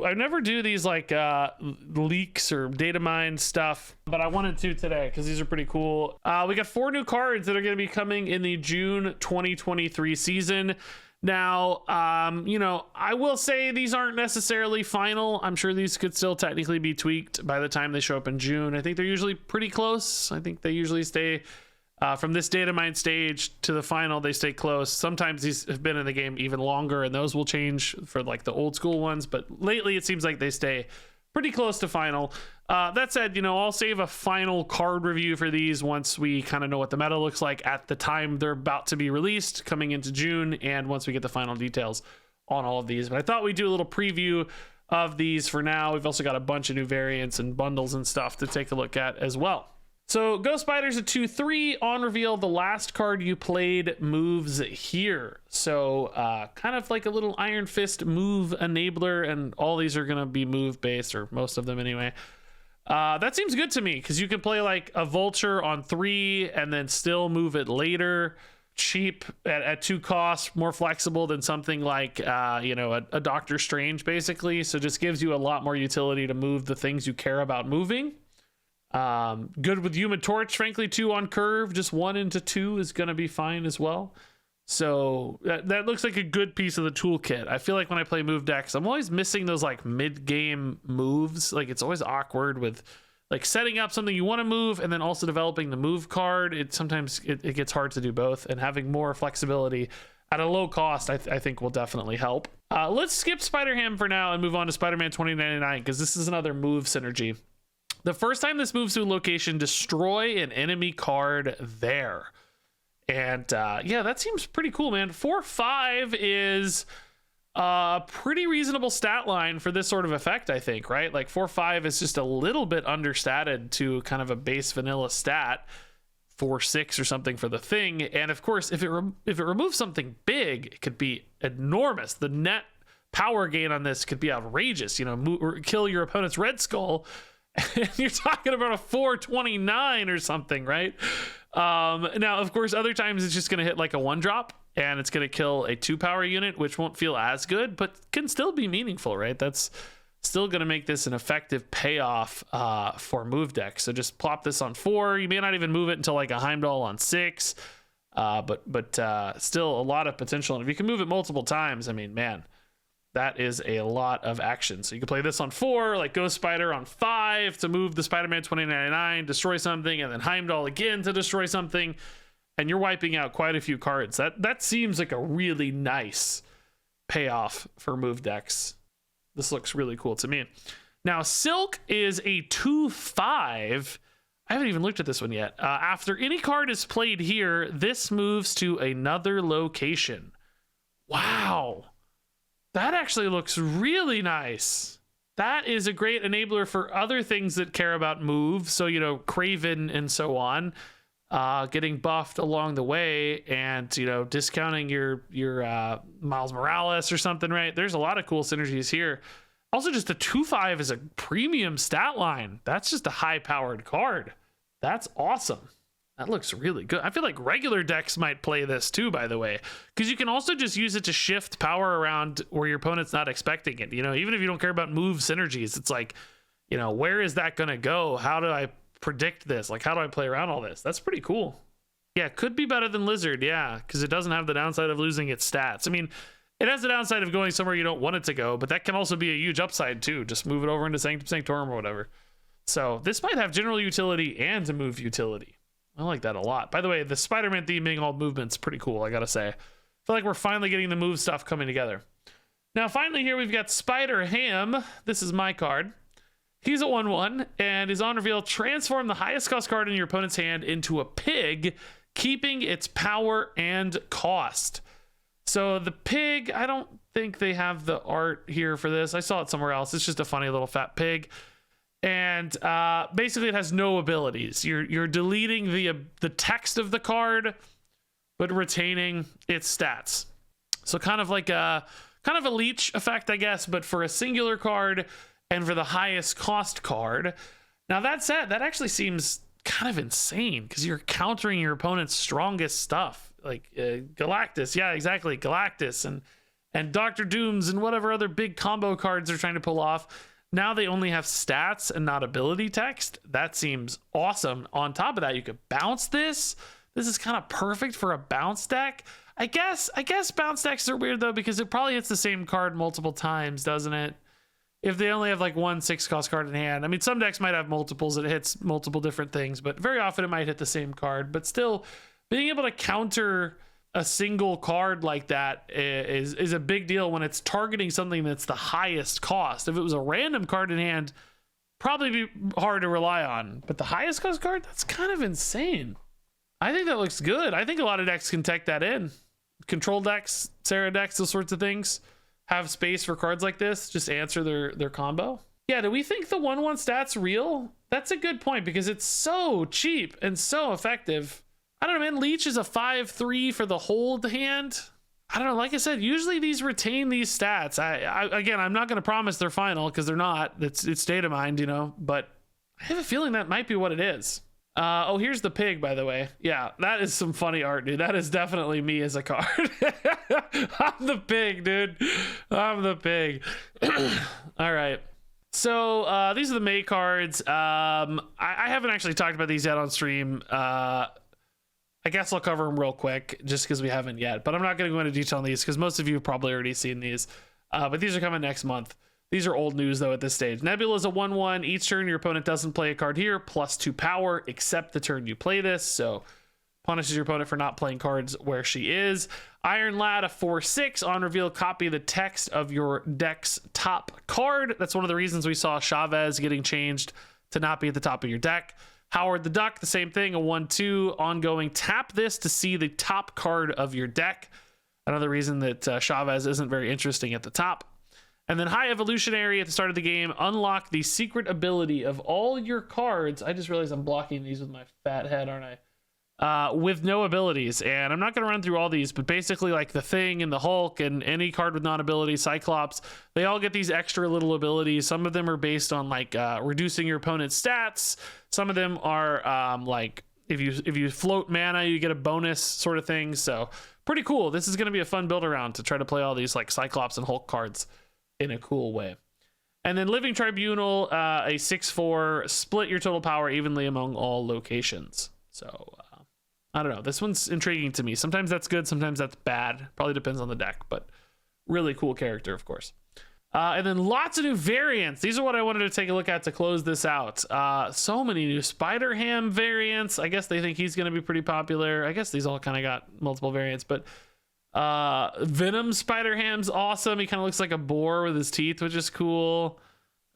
I never do these like leaks or data mine stuff, but I wanted to today because these are pretty cool. We got 4 new cards that are going to be coming in the June 2023 season. Now, I will say these aren't necessarily final. I'm sure these could still technically be tweaked by the time they show up in June. I think they're usually pretty close. I think they usually stay from this data mine stage to the final, they stay close. Sometimes these have been in the game even longer, and those will change for like the old school ones, but lately it seems like they stay pretty close to final. That said, I'll save a final card review for these once we kind of know what the meta looks like at the time they're about to be released coming into June, and once we get the final details on all of these. But I thought we'd do a little preview of these for now. We've also got a bunch of new variants and bundles and stuff to take a look at as well. So Ghost Spider's a 2/3. On reveal, the last card you played moves here. So kind of like a little Iron Fist move enabler, and all these are going to be move based, or most of them anyway. That seems good to me because you can play like a Vulture on 3 and then still move it later. Cheap at 2 costs, more flexible than something like a Doctor Strange basically. So just gives you a lot more utility to move the things you care about moving. Good with Human Torch, frankly, 2 on curve. Just 1 into 2 is going to be fine as well. So that looks like a good piece of the toolkit. I feel like when I play move decks, I'm always missing those like mid-game moves. Like it's always awkward with like setting up something you want to move and then also developing the move card. Sometimes it gets hard to do both, and having more flexibility at a low cost, I think will definitely help. Let's skip Spider-Ham for now and move on to Spider-Man 2099, because this is another move synergy. The first time this moves to a location, destroy an enemy card there. And yeah, that seems pretty cool, man. 4/5 is a pretty reasonable stat line for this sort of effect, I think, right? Like 4/5 is just a little bit understated to kind of a base vanilla stat. 4/6 or something for the thing. And of course, if it removes something big, it could be enormous. The net power gain on this could be outrageous. Or kill your opponent's Red Skull. And you're talking about a 429 or something, right? Now, of course, other times it's just going to hit like a 1-drop, and it's going to kill a 2-power unit, which won't feel as good, but can still be meaningful, right? That's still going to make this an effective payoff for move decks. So just plop this on 4. You may not even move it until like a Heimdall on 6, but still a lot of potential. And if you can move it multiple times, I mean, man, that is a lot of action. So you can play this on 4, like Ghost Spider on 5 to move the Spider-Man 2099, destroy something, and then Heimdall again to destroy something, and you're wiping out quite a few cards. That seems like a really nice payoff for move decks. This looks really cool to me. Now, Silk is a 2/5. I haven't even looked at this one yet. After any card is played here, this moves to another location. Wow. That actually looks really nice. That is a great enabler for other things that care about move. So, Craven and so on, getting buffed along the way, and, discounting your Miles Morales or something, right? There's a lot of cool synergies here. Also, just a 2/5 is a premium stat line. That's just a high-powered card. That's awesome. That looks really good. I feel like regular decks might play this too, by the way, because you can also just use it to shift power around where your opponent's not expecting it. Even if you don't care about move synergies, it's like, where is that going to go? How do I predict this? Like, how do I play around all this? That's pretty cool. Yeah, could be better than Lizard, yeah, because it doesn't have the downside of losing its stats. I mean, it has the downside of going somewhere you don't want it to go, but that can also be a huge upside too. Just move it over into Sanctum Sanctorum or whatever. So this might have general utility and a move utility. I like that a lot. By the way, the Spider-Man theme being all movements, pretty cool, I gotta say. I feel like we're finally getting the move stuff coming together. Now, finally here, we've got Spider-Ham. This is my card. He's a 1/1, and is on reveal, transform the highest cost card in your opponent's hand into a pig, keeping its power and cost. So the pig, I don't think they have the art here for this. I saw it somewhere else. It's just a funny little fat pig. And basically it has no abilities. You're deleting the text of the card, but retaining its stats. So kind of like a leech effect, I guess, but for a singular card and for the highest cost card. Now that said, that actually seems kind of insane because you're countering your opponent's strongest stuff, like Galactus. Yeah, exactly, Galactus, and and Dr. Dooms and whatever other big combo cards they're trying to pull off. Now they only have stats and not ability text. That seems awesome. On top of that, you could bounce this. This is kind of perfect for a bounce deck. I guess bounce decks are weird though, because it probably hits the same card multiple times, doesn't it? If they only have like one 6-cost card in hand. I mean, some decks might have multiples that hits multiple different things, but very often it might hit the same card. But still, being able to counter a single card like that is a big deal when it's targeting something that's the highest cost. If it was a random card in hand, probably be hard to rely on. But the highest cost card, that's kind of insane. I think that looks good. I think a lot of decks can take that in. Control decks, Sarah decks, those sorts of things have space for cards like this. Just answer their combo. Yeah, do we think the 1/1 stats real? That's a good point because it's so cheap and so effective. I don't know, man. Leech is a 5/3 for the hold hand. I don't know. Like I said, usually these retain these stats. Again, I'm not going to promise they're final because they're not. It's datamined, you know. But I have a feeling that might be what it is. Oh, here's the pig, by the way. Yeah, that is some funny art, dude. That is definitely me as a card. I'm the pig, dude. I'm the pig. All right. So these are the May cards. I haven't actually talked about these yet on stream. I guess I'll cover them real quick just because we haven't yet. But I'm not going to go into detail on these because most of you have probably already seen these. But these are coming next month. These are old news, though, at this stage. Nebula is a 1/1. Each turn, your opponent doesn't play a card here, +2 power, except the turn you play this. So punishes your opponent for not playing cards where she is. Iron Lad, a 4/6. On reveal, copy the text of your deck's top card. That's one of the reasons we saw Chavez getting changed to not be at the top of your deck. Howard the Duck, the same thing, a 1/2. Ongoing, tap this to see the top card of your deck. Another reason that Chavez isn't very interesting at the top. And then High Evolutionary at the start of the game, unlock the secret ability of all your cards. I just realized I'm blocking these with my fat head, aren't I? With no abilities. And I'm not going to run through all these, but basically like the Thing and the Hulk and any card with non-ability, Cyclops, they all get these extra little abilities. Some of them are based on like reducing your opponent's stats. Some of them are like if you float mana, you get a bonus sort of thing. So pretty cool. This is going to be a fun build around to try to play all these like Cyclops and Hulk cards in a cool way. And then Living Tribunal, a 6/4, split your total power evenly among all locations. So I don't know, this one's intriguing to me. Sometimes that's good, sometimes that's bad, probably depends on the deck, but really cool character, of course. And then lots of new variants. These are what I wanted to take a look at to close this out. So many new Spider-Ham variants. I guess they think he's going to be pretty popular. I guess these all kind of got multiple variants, but Venom Spider-Ham's awesome. He kind of looks like a boar with his teeth, which is cool.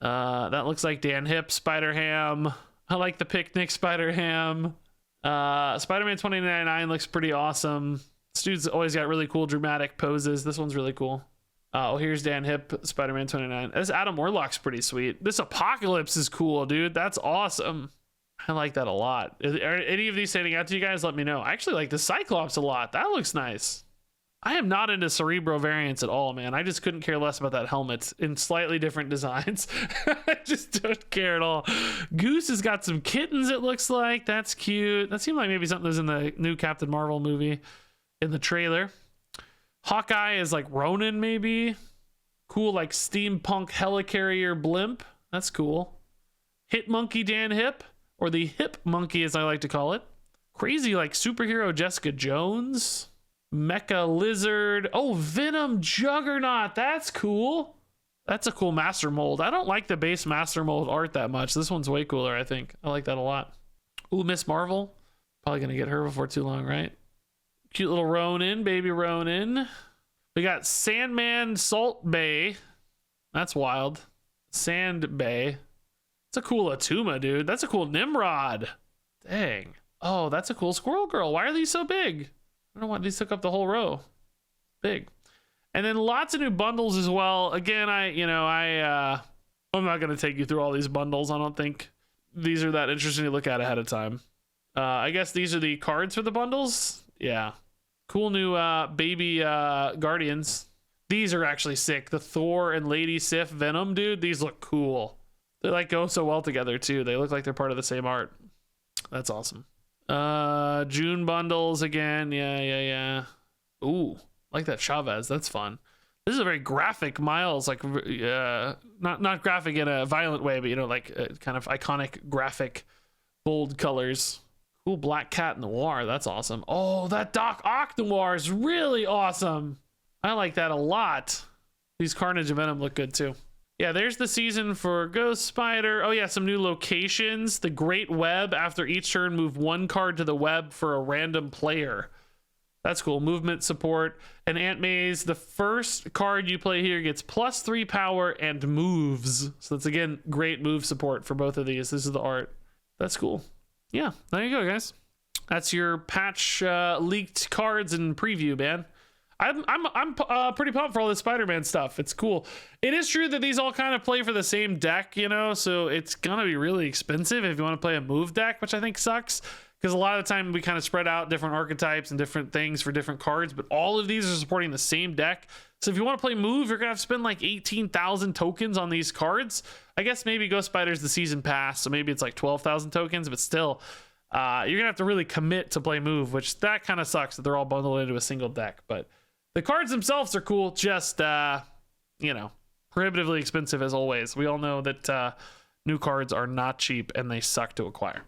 That looks like Dan Hip Spider-Ham. I like the Picnic Spider-Ham. Spider-Man 2099 looks pretty awesome. This dude's always got really cool dramatic poses. This one's really cool. Oh, here's Dan Hip Spider-Man 29. This Adam Warlock's pretty sweet. This Apocalypse is cool, dude. That's awesome. I like that a lot. Are any of these standing out to you guys? Let me know. I actually like the Cyclops a lot. That looks nice. I am not into Cerebro variants at all, man. I just couldn't care less about that helmet in slightly different designs. I just don't care at all. Goose has got some kittens, it looks like. That's cute. That seemed like maybe something that was in the new Captain Marvel movie in the trailer. Hawkeye is like Ronin, maybe. Cool, like steampunk helicarrier blimp. That's cool. Hit Monkey Dan Hip, or the Hip Monkey as I like to call it. Crazy, like superhero Jessica Jones. Mecha Lizard. Oh, Venom Juggernaut. That's cool. That's a cool master mold. I don't like the base master mold art that much. This one's way cooler, I think. I like that a lot. Ooh, Miss Marvel. Probably gonna get her before too long, right? Cute little Ronin, baby Ronin. We got Sandman Salt Bay. That's wild. Sand Bay. It's a cool Atuma, dude. That's a cool Nimrod. Dang. Oh, that's a cool Squirrel Girl. Why are these so big? I don't know why these took up the whole row. Big. And then lots of new bundles as well. Again, I'm not going to take you through all these bundles. I don't think these are that interesting to look at ahead of time. I guess these are the cards for the bundles. Yeah. Cool new baby Guardians. These are actually sick. The Thor and Lady Sif Venom, dude. These look cool. They like go so well together too. They look like they're part of the same art. That's awesome. June bundles again. Yeah. Ooh, like that Chavez. That's fun. This is a very graphic Miles, like not graphic in a violent way, but you know, like kind of iconic graphic, bold colors. Cool Black Cat Noir, that's awesome. Oh, that Doc Ock Noir is really awesome. I like that a lot. These Carnage and Venom look good too. Yeah, there's the season for Ghost Spider. Oh yeah, some new locations. The Great Web. After each turn, move one card to the web for a random player. That's cool. Movement support. And Ant Maze, the first card you play here gets +3 power and moves. So that's, again, great move support for both of these. This is the art. That's cool. Yeah, there you go, guys. That's your patch leaked cards and preview, man. I'm pretty pumped for all this Spider-Man stuff. It's cool. It is true that these all kind of play for the same deck, you know, so it's gonna be really expensive if you want to play a move deck, which I think sucks, because a lot of the time we kind of spread out different archetypes and different things for different cards, but all of these are supporting the same deck. So if you want to play move, you're gonna have to spend like 18,000 tokens on these cards. I guess maybe Ghost Spider's the season pass, so maybe it's like 12,000 tokens, but still, you're gonna have to really commit to play move, which that kind of sucks that they're all bundled into a single deck. But the cards themselves are cool, just you know, prohibitively expensive as always. We all know that new cards are not cheap and they suck to acquire.